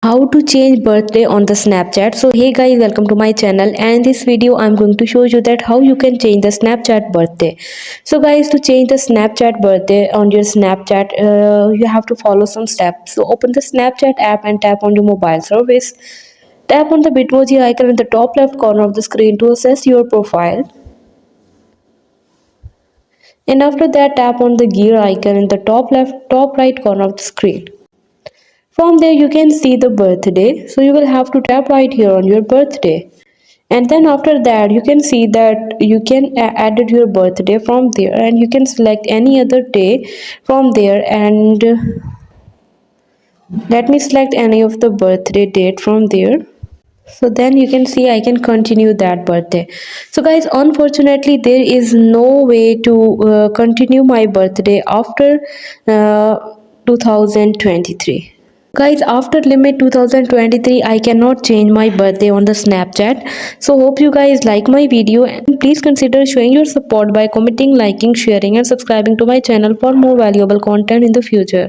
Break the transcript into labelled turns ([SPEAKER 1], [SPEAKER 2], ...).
[SPEAKER 1] How to change birthday on the Snapchat. So hey guys, welcome to my channel, and in this video I'm going to show you that how you can change the Snapchat birthday. So guys, to change the Snapchat birthday on your Snapchat, you have to follow some steps. So open the Snapchat app and tap on your mobile service. Tap on the Bitmoji icon in the top left corner of the screen to access your profile, and after that tap on the gear icon in the top right corner of the screen. From there you can see the birthday, so you will have to tap right here on your birthday, and then after that you can see that you can edit your birthday from there, and you can select any other day from there, and let me select any of the birthday date from there. So then you can see I can continue that birthday. So guys, unfortunately there is no way to continue my birthday after 2023. Guys, after limit 2023 I cannot change my birthday on the Snapchat. So hope you guys like my video, and please consider showing your support by commenting, liking, sharing and subscribing to my channel for more valuable content in the future.